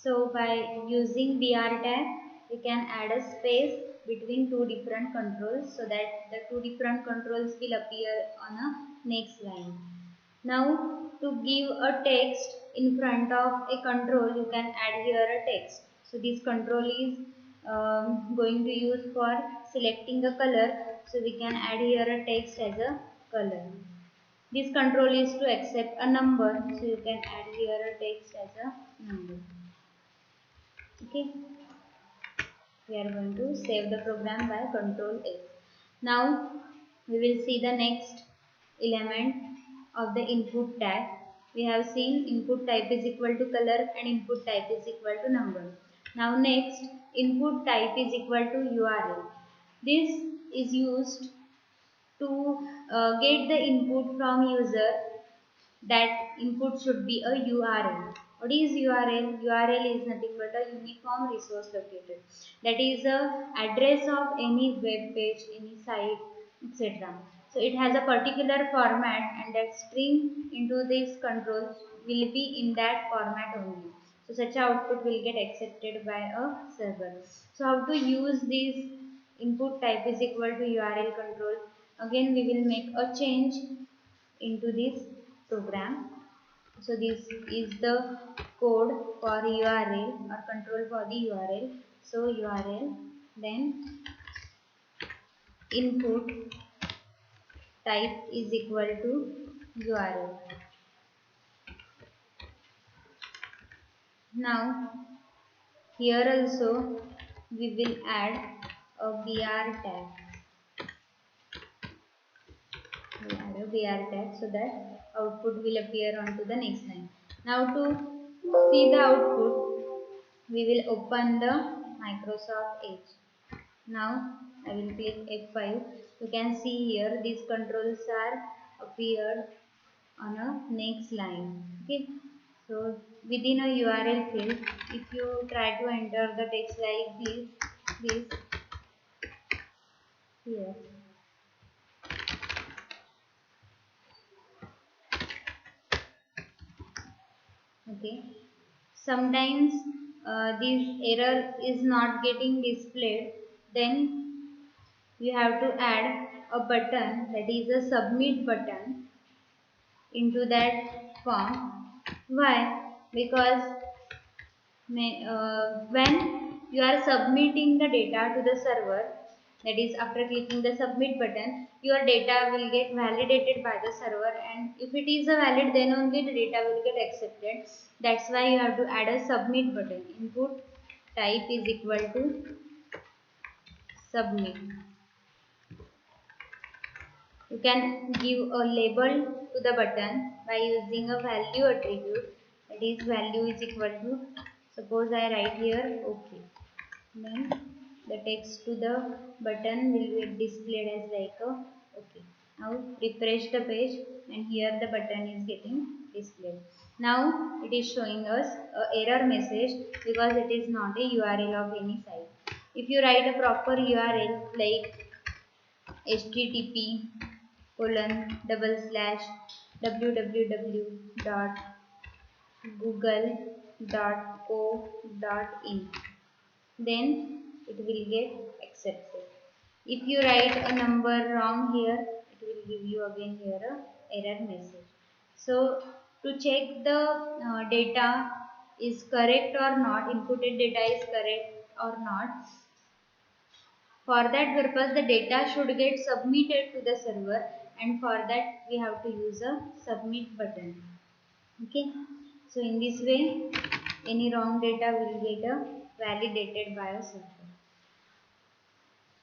So by using BR tag, we can add a space between two different controls so that the two different controls will appear on a next line. Now to give a text in front of a control, you can add here a text. So this control is going to use for selecting a color. So we can add here a text as a color. This control is to accept a number. So you can add here a text as a number. Okay. We are going to save the program by Control S. Now we will see the next element of the input tag. We have seen input type is equal to color and input type is equal to number. Now next, input type is equal to URL. This is used to get the input from user. That input should be a URL. What is URL? URL is nothing but a uniform resource locator. That is the address of any web page, any site, etc. So it has a particular format, and that string into this controls will be in that format only. So such output will get accepted by a server. So how to use this input type is equal to URL control? Again we will make a change into this program. So this is the code for URL or control for the URL. So URL, then input type is equal to URL. Now here also we will add a BR tag. We add a BR tag so that output will appear onto the next line. Now to see the output, we will open the Microsoft Edge. Now I will click F5. You can see here these controls are appeared on a next line. Okay. So within a URL field, if you try to enter the text like this here. Okay. Sometimes this error is not getting displayed. Then you have to add a button, that is a submit button, into that form. Why? Because when you are submitting the data to the server, that is after clicking the submit button, your data will get validated by the server, and if it is a valid, then only the data will get accepted. That's why you have to add a submit button. Input type is equal to submit. You can give a label to the button by using a value attribute, that is value is equal to, suppose I write here OK. Then the text to the button will be displayed as like a OK. Now refresh the page and here the button is getting displayed. Now it is showing us a error message because it is not a URL of any site. If you write a proper URL like http://www.google.co.in, then it will get accepted. If you write a number wrong here, it will give you again here a error message. So to check the data is correct or not, inputted data is correct or not, for that purpose, the data should get submitted to the server, and for that we have to use a submit button. Okay. So in this way, any wrong data will get validated by a server.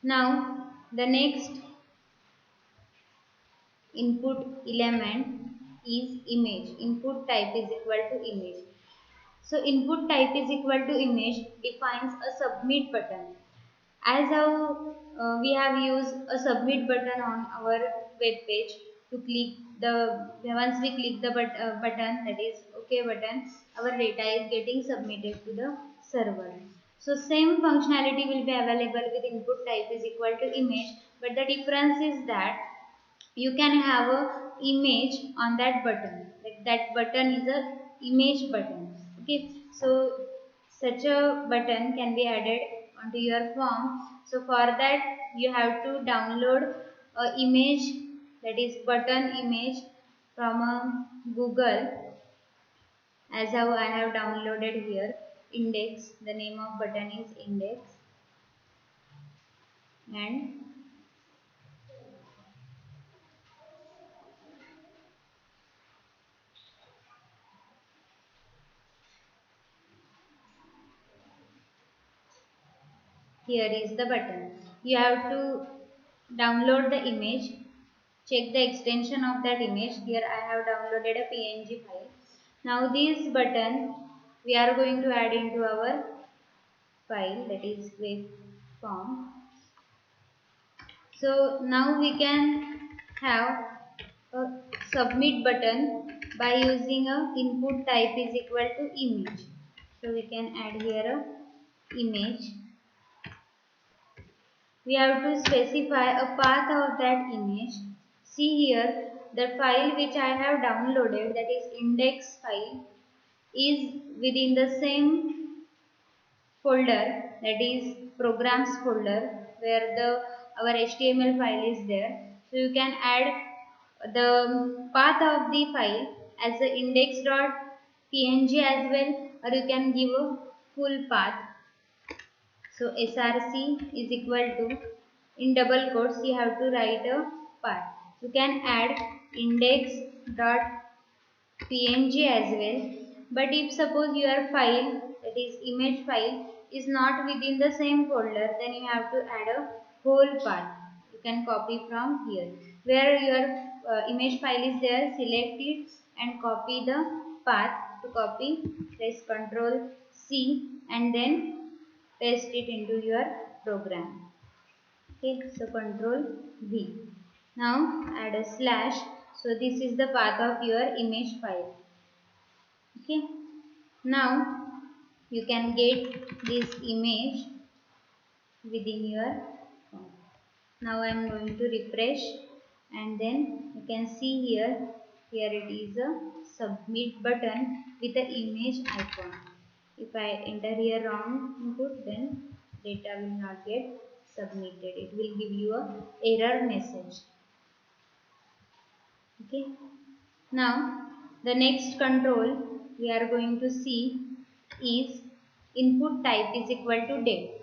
Now the next input element is image. Input type is equal to image. So input type is equal to image defines a submit button. As how we have used a submit button on our web page to click the, once we click the button, that is OK button, our data is getting submitted to the server. So same functionality will be available with input type is equal to image, but the difference is that you can have a image on that button. Like that button is a image button. Okay. So such a button can be added onto your form. So for that you have to download a image, that is button image, from a Google, as how I have downloaded here. Index, the name of button is Index, and here is the button. You have to download the image, check the extension of that image. Here I have downloaded a PNG file. Now this button we are going to add into our file, that is web form. So now we can have a submit button by using a input type is equal to image. So we can add here a image. We have to specify a path of that image. See here, the file which I have downloaded, that is index file, is within the same folder, that is programs folder, where the our HTML file is there. So you can add the path of the file as the index.png as well, or you can give a full path. So src is equal to, in double quotes you have to write a path. You can add index.png as well. But if suppose your file, that is image file, is not within the same folder, then you have to add a whole path. You can copy from here, where your image file is there, select it and copy the path. To copy, press Ctrl C and then paste it into your program. Okay, so Ctrl V. Now add a slash. So this is the path of your image file. Okay, now you can get this image within your phone. Now I am going to refresh, and then you can see here it is a submit button with the image icon. If I enter here wrong input, then data will not get submitted. It will give you a error message. Okay, now the next control we are going to see is input type is equal to date.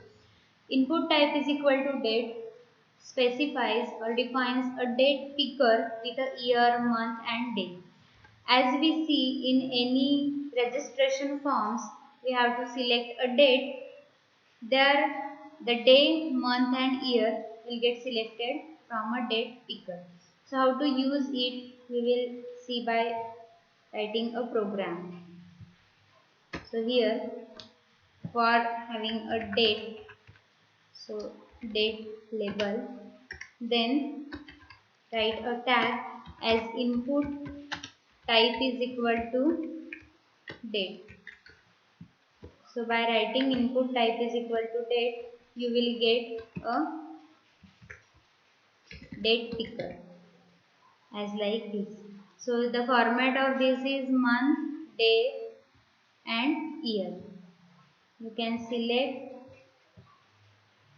Input type is equal to date specifies or defines a date picker with a year, month and day. As we see in any registration forms, we have to select a date. There the day, month and year will get selected from a date picker. So how to use it we will see by writing a program. So here, for having a date, so date label, then write a tag as input type is equal to date. So by writing input type is equal to date, you will get a date picker as like this. So the format of this is month, day and year. You can select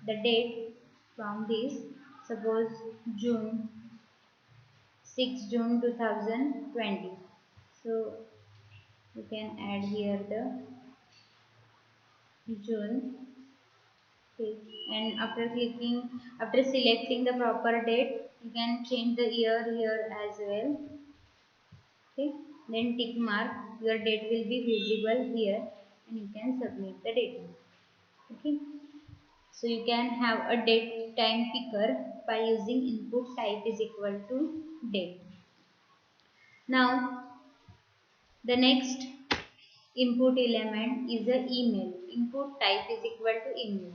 the date from this. Suppose June, 6 June 2020. So you can add here the June. Okay. And after selecting the proper date, you can change the year here as well. Okay. Then tick mark, your date will be visible here and you can submit the data. Okay. So you can have a date time picker by using input type is equal to date. Now the next input element is a email. Input type is equal to email.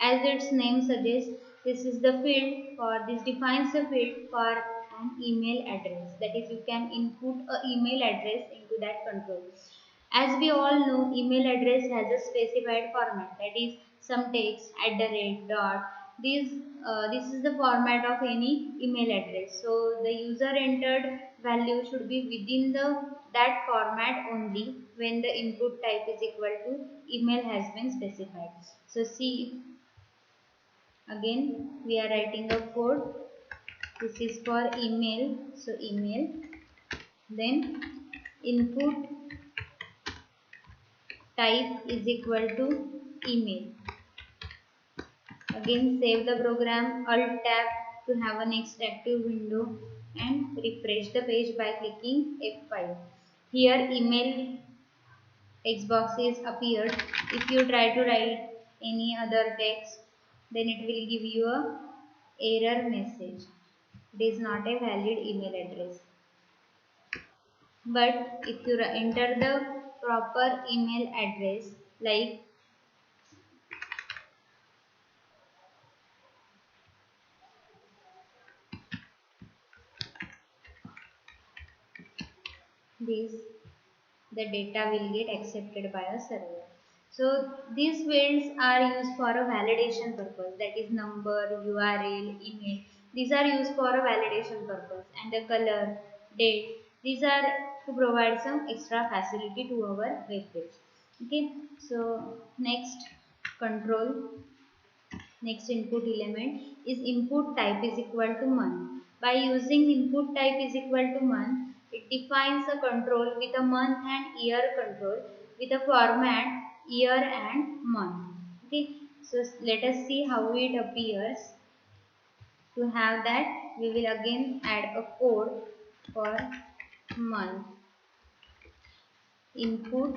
As its name suggests, this is the field for this defines a field for an email address. That is, you can input a email address into that control. As we all know, email address has a specified format, that is some text, @ dot. This is the format of any email address. So the user entered value should be within the that format only when the input type is equal to email has been specified. So see, again we are writing a code. This is for email, so email, then input type is equal to email. Again save the program, Alt tab to have a next active window, and refresh the page by clicking F5. Here email text box is appeared. If you try to write any other text, then it will give you a error message. It is not a valid email address. But if you enter the proper email address like this, the data will get accepted by a server. So these fields are used for a validation purpose, that is number, URL, email. These are used for a validation purpose, and the color, date. These are to provide some extra facility to our web page. Okay, so control next input element is input type is equal to month. By using input type is equal to month, it defines a control with a month and year control with a format year and month. Okay, so let us see how it appears. To have that, we will again add a code for month. Input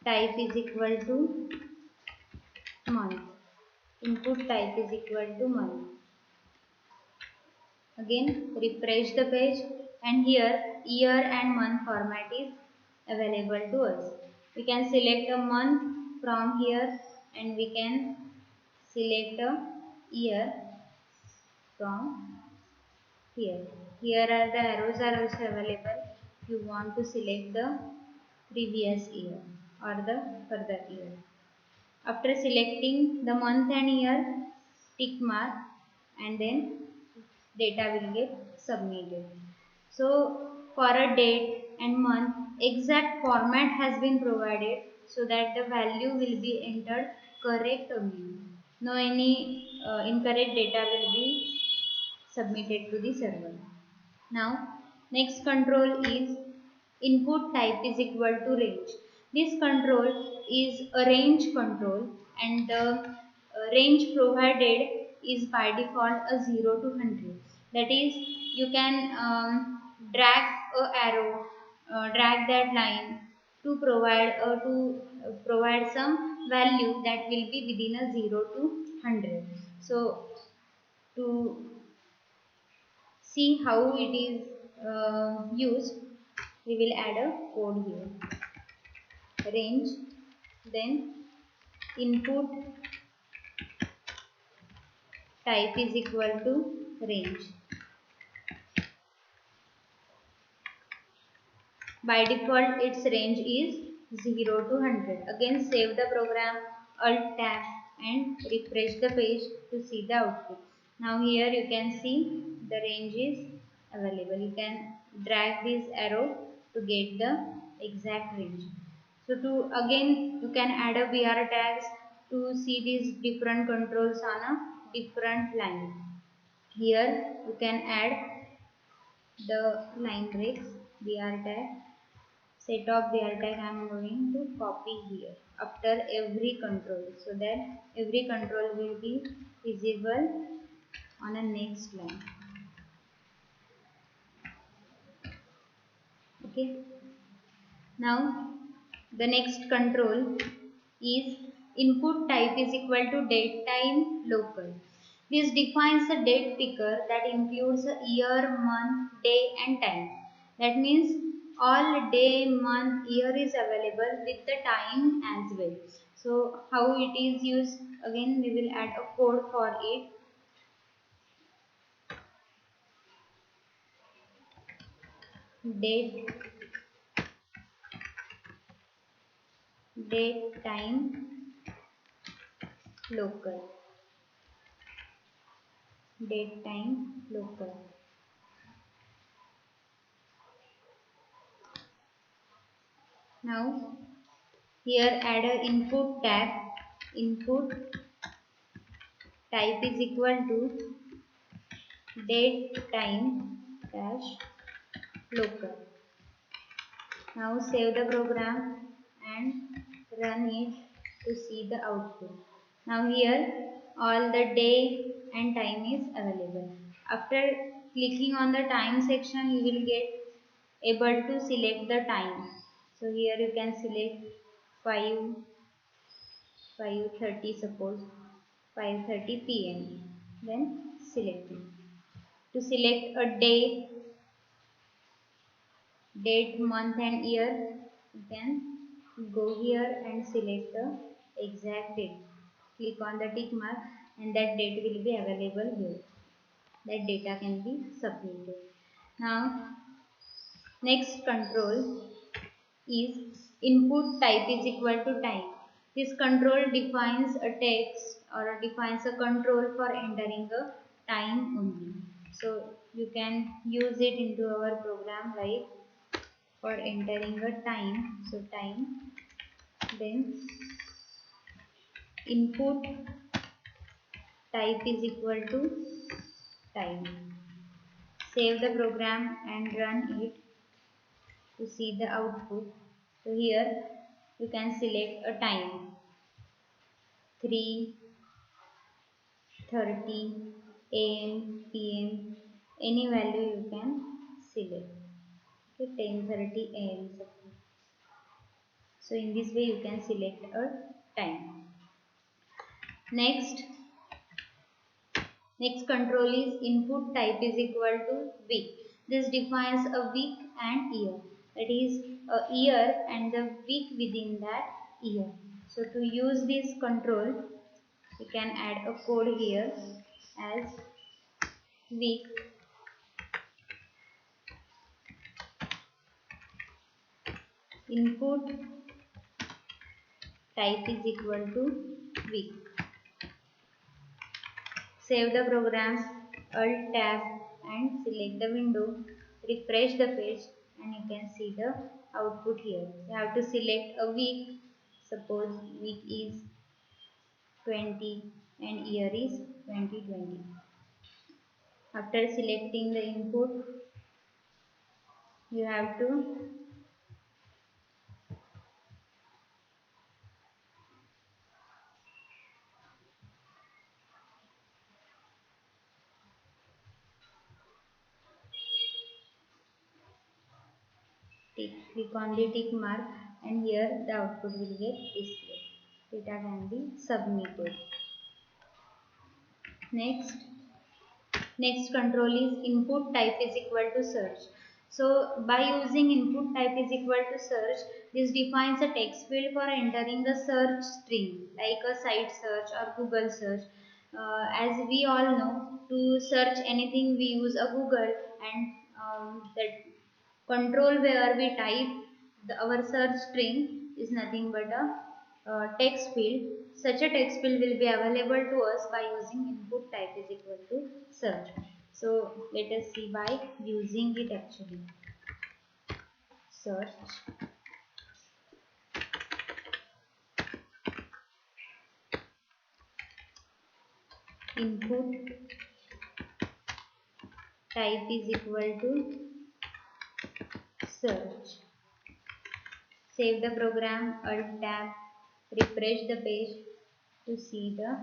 type is equal to month. Input type is equal to month. Again refresh the page, and here year and month format is available to us. We can select a month from here, and we can select a year from here. Here are the arrows are also available if you want to select the previous year or the further year. After selecting the month and year, tick mark, and then data will get submitted. So for a date and month, exact format has been provided so that the value will be entered correct only. No any incorrect data will be submitted to the server. Now next control is input type is equal to range. This control is a range control, and the range provided is by default a 0 to 100. That is, you can drag a arrow, drag that line to provide some value that will be within a 0 to 100. So to see how it is used, we will add a code here. Range, then input type is equal to range. By default its range is 0 to 100. Again save the program, Alt tab, and refresh the page to see the output. Now here you can see the range is available. You can drag this arrow to get the exact range. So to again you can add a BR tags to see these different controls on a different line. Here you can add the line breaks, BR tag, set of BR tag. I am going to copy here after every control, so that every control will be visible on a next line. Okay. Now the next control is input type is equal to date time local. This defines a date picker that includes a year, month, day and time. That means all day, month, year is available with the time as well. So how it is used, again we will add a code for it. Date time local. Date time local. Now here add a input tag. Input type is equal to date time dash local. Now save the program and run it to see the output. Now here all the day and time is available. After clicking on the time section, you will get able to select the time. So here you can select 5 5:30, suppose 5:30 p.m. Then select it. To select a day, date, month and year, you can go here and select the exact date. Click on the tick mark and that date will be available here. That data can be submitted. Now next control is input type is equal to time. This control defines a text or defines a control for entering a time only. So you can use it into our program like for entering a time. So time, then input type is equal to time. Save the program and run it to see the output. So here you can select a time 3:30 am, pm, any value you can select. Okay, 10:30 am. So in this way you can select a time. Next control is input type is equal to week. This defines a week and year. That is a year and the week within that year. So to use this control, we can add a code here as week input type is equal to week. Save the program, Alt tab and select the window, refresh the page and you can see the output here. You have to select a week, suppose week is 20 and year is 2020. After selecting the input, you have to click on the tick mark and here the output will get displayed. Data can be submitted. Next control is input type is equal to search. So by using input type is equal to search, this defines a text field for entering the search string like a site search or Google search. As we all know, to search anything we use a Google, and that control where we type our search string is nothing but a text field. Such a text field will be available to us by using input type is equal to search. So let us see by using it actually. Search input type is equal to search. Save the program, Alt tab, refresh the page to see the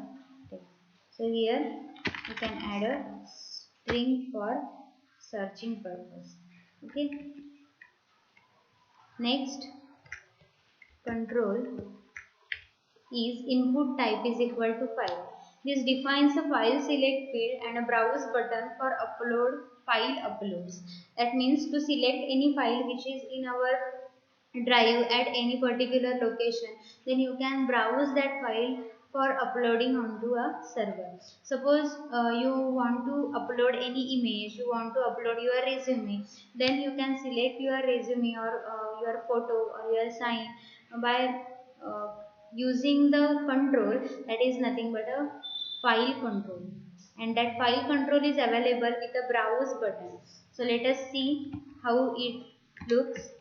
text. So here you can add a string for searching purpose. Okay. Next control is input type is equal to file. This defines a file select field and a browse button for upload file uploads. That means to select any file which is in our drive at any particular location, then you can browse that file for uploading onto a server. Suppose you want to upload any image, you want to upload your resume, then you can select your resume or your photo or your sign by using the control that is nothing but a file control, and that file control is available with a browse button. So let us see how it looks.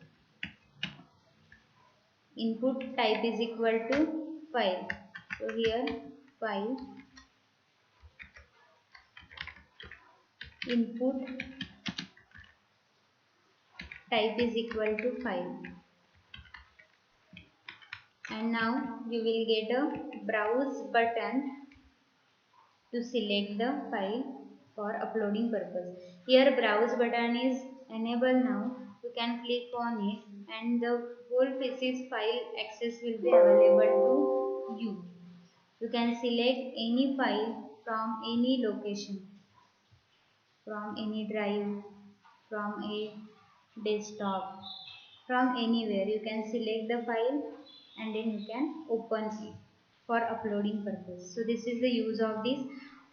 input type is equal to file. So here file input type is equal to file, and now you will get a browse button to select the file for uploading purpose. Here browse button is enabled now. You can click on it and the whole pieces file access will be available to you. You can select any file from any location, from any drive, from a desktop, from anywhere. You can select the file and then you can open it for uploading purpose. So this is the use of this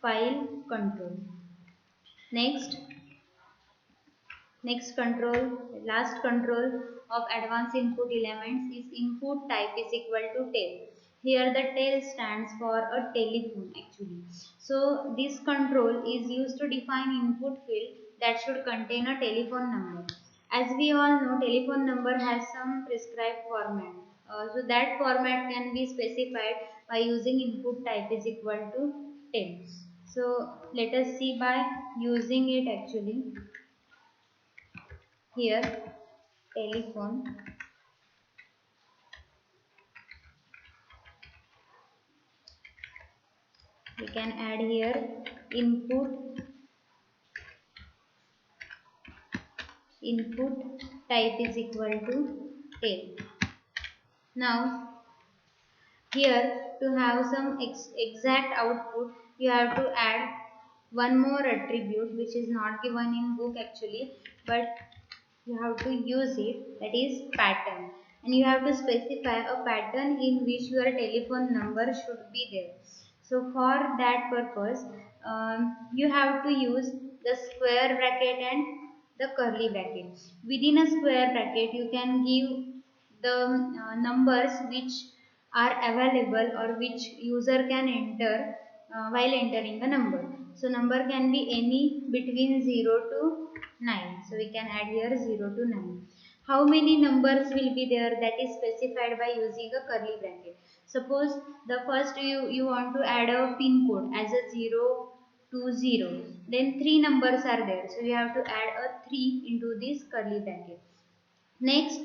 file control. Next control, last control of advanced input elements is input type is equal to tel. Here the tel stands for a telephone actually. So this control is used to define input field that should contain a telephone number. As we all know, telephone number has some prescribed format. So that format can be specified by using input type is equal to tel. So let us see by using it actually. Here telephone, we can add here input type is equal to tel. Now here to have some exact output you have to add one more attribute which is not given in book actually, but you have to use it, that is pattern, and you have to specify a pattern in which your telephone number should be there. So for that purpose you have to use the square bracket and the curly bracket. Within a square bracket you can give the numbers which are available or which user can enter while entering the number. So number can be any between 0 to 9. So we can add here 0 to 9. How many numbers will be there, that is specified by using a curly bracket. Suppose the first you want to add a pin code as a 0 to 0. Then 3 numbers are there. So you have to add a 3 into this curly bracket. Next,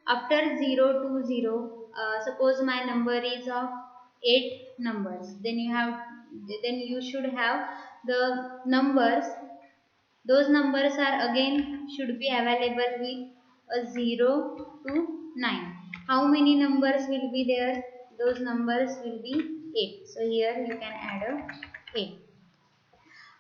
after 0 to 0, suppose my number is of 8 numbers. Then you should have the numbers. Those numbers are again should be available with a 0 to 9. How many numbers will be there? Those numbers will be 8. So here you can add a 8.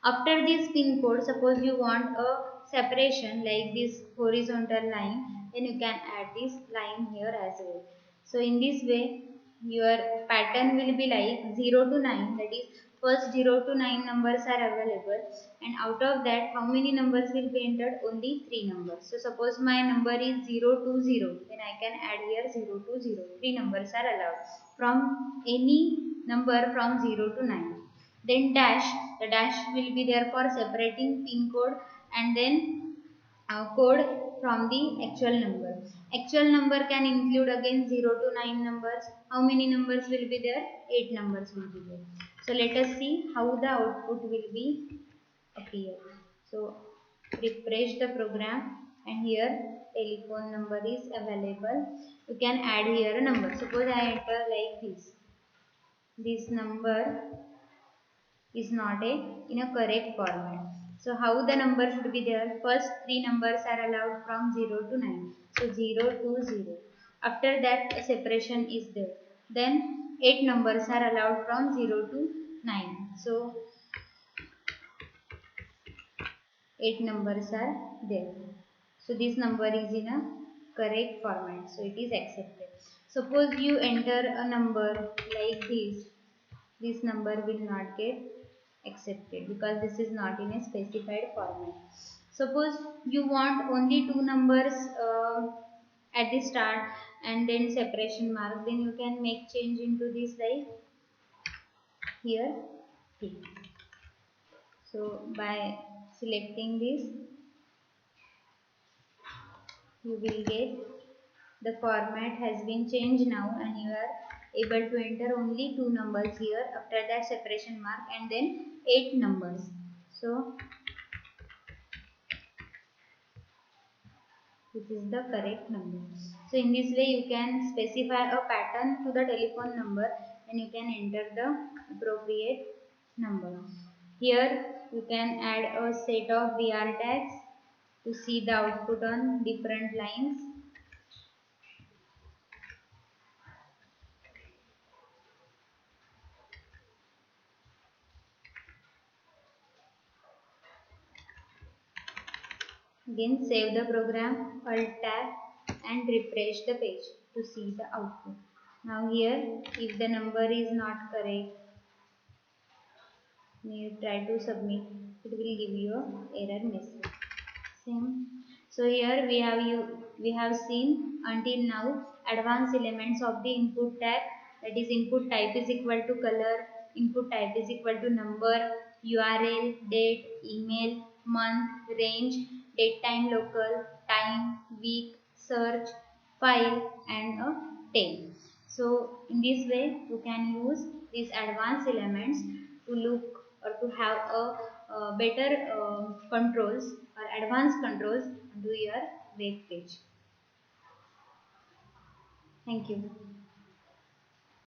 After this pin code, suppose you want a separation like this horizontal line, then you can add this line here as well. So in this way, your pattern will be like 0 to 9, that is first 0 to 9 numbers are available, and out of that how many numbers will be entered? Only 3 numbers. So suppose my number is 0 to 0, then I can add here 0 to 0. 3 numbers are allowed from any number from 0 to 9. Then dash, the dash will be there for separating pin code and then code from the actual number. Actual number can include again 0 to 9 numbers. How many numbers will be there? 8 numbers will be there. So let us see how the output will be appear. So refresh the program and here telephone number is available. You can add here a number. Suppose I enter like this. This number is not in a correct format. So how the number should be there? First 3 numbers are allowed from 0 to 9. So 0 to 0. After that a separation is there. Then 8 numbers are allowed from 0 to 9. So 8 numbers are there. So this number is in a correct format. So it is accepted. Suppose you enter a number like this number will not get accepted because this is not in a specified format. Suppose you want only 2 numbers at the start and then separation mark, then you can make change into this like here 3. So by selecting this you will get the format has been changed now, and you are able to enter only 2 numbers here, after that separation mark, and then 8 numbers. So this is the correct number. So in this way you can specify a pattern to the telephone number, and you can enter the appropriate number. Here you can add a set of BR tags to see the output on different lines. Again save the program, Alt tab, and refresh the page to see the output. Now here, if the number is not correct, you try to submit, it will give you a error message. Same. So here we have seen until now advanced elements of the input tag, that is input type is equal to color, input type is equal to number, URL, date, email, month, range, date time local, time, week, search, file, and a tail. So in this way you can use these advanced elements to look or to have a better controls or advanced controls to your web page. Thank you.